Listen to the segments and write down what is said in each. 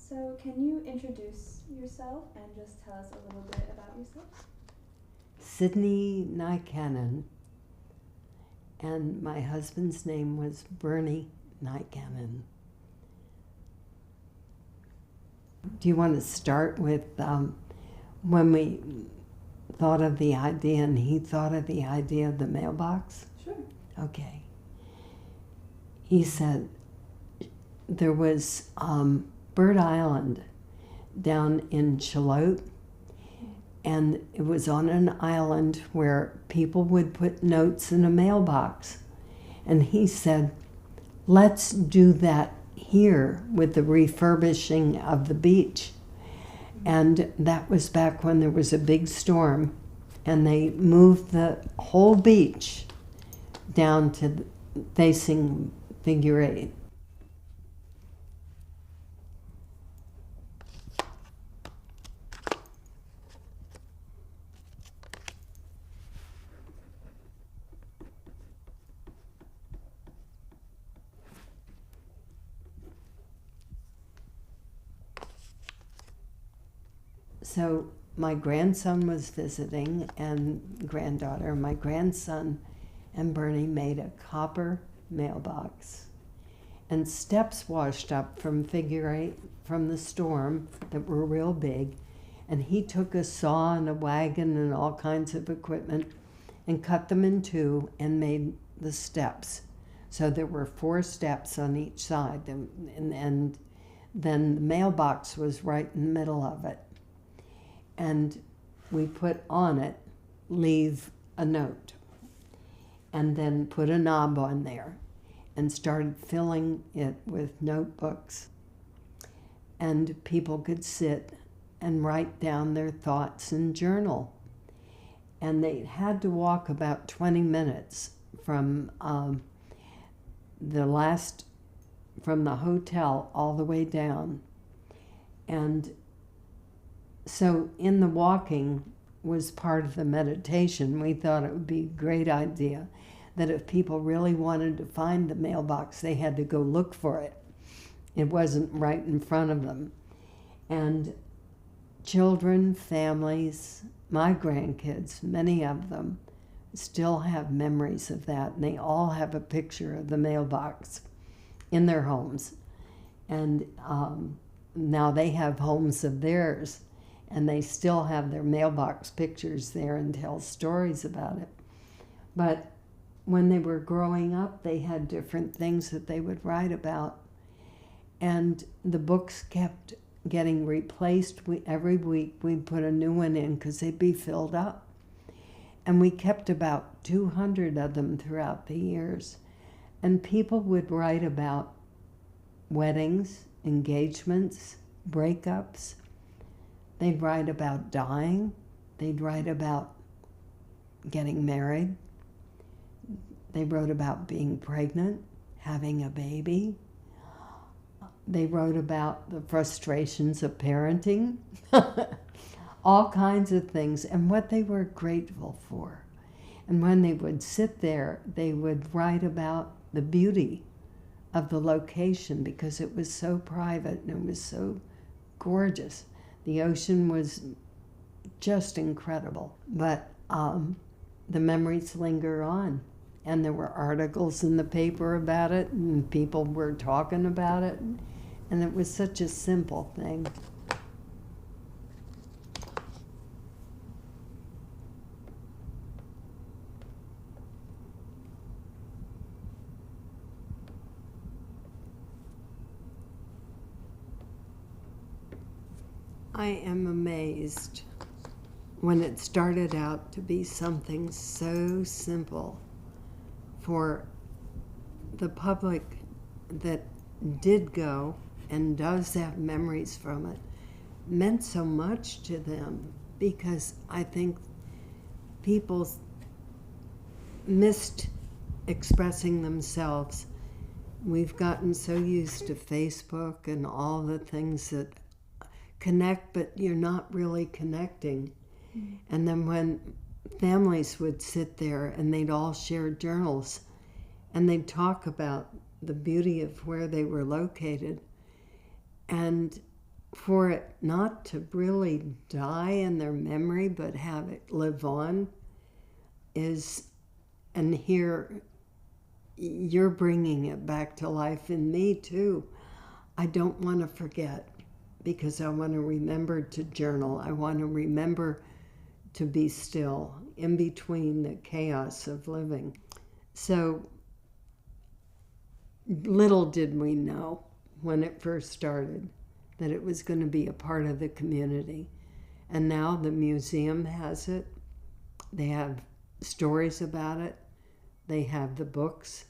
So can you introduce yourself and just tell us a little bit about yourself? Sidney Nykanen, and my husband's name was Bernie Nykanen. Do you want to start with when we thought of the idea and he thought of the idea of the mailbox? Sure. Okay. He said there was Bird Island down in Chalote, and it was on an island where people would put notes in a mailbox. And he said, let's do that here with the refurbishing of the beach. And that was back when there was a big storm, and they moved the whole beach down to facing Figure 8. So my grandson was visiting, and granddaughter. My grandson and Bernie made a copper mailbox, and steps washed up from Figure 8 from the storm that were real big, and he took a saw and a wagon and all kinds of equipment and cut them in two and made the steps. So there were 4 steps on each side, and then the mailbox was right in the middle of it. And we put on it, leave a note, and then put a knob on there and started filling it with notebooks. And people could sit and write down their thoughts and journal. And they had to walk about 20 minutes from the hotel all the way down. And so in the walking was part of the meditation. We thought it would be a great idea that if people really wanted to find the mailbox, they had to go look for it. It wasn't right in front of them. And children, families, my grandkids, many of them, still have memories of that, and they all have a picture of the mailbox in their homes. And now they have homes of theirs, and they still have their mailbox pictures there and tell stories about it. But when they were growing up, they had different things that they would write about. And the books kept getting replaced. Every week we'd put a new one in because they'd be filled up. And we kept about 200 of them throughout the years. And people would write about weddings, engagements, breakups. They'd write about dying. They'd write about getting married. They wrote about being pregnant, having a baby. They wrote about the frustrations of parenting, all kinds of things, and what they were grateful for. And when they would sit there, they would write about the beauty of the location because it was so private and it was so gorgeous. The ocean was just incredible, but the memories linger on. And there were articles in the paper about it, and people were talking about it, and it was such a simple thing. I am amazed when it started out to be something so simple for the public that did go and does have memories from it, meant so much to them, because I think people missed expressing themselves. We've gotten so used to Facebook and all the things that connect, but you're not really connecting. And then when families would sit there and they'd all share journals and they'd talk about the beauty of where they were located, and for it not to really die in their memory but have it live on is, and here you're bringing it back to life in me too. I don't want to forget, because I want to remember to journal. I want to remember to be still in between the chaos of living. So little did we know when it first started that it was going to be a part of the community. And now the museum has it. They have stories about it. They have the books.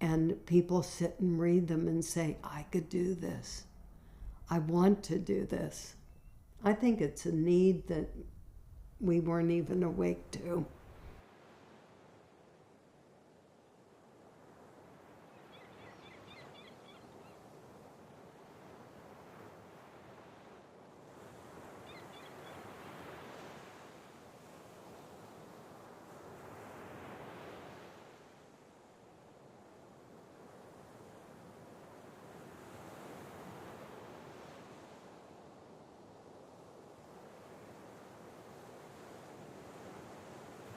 And people sit and read them and say, I could do this. I want to do this. I think it's a need that we weren't even awake to.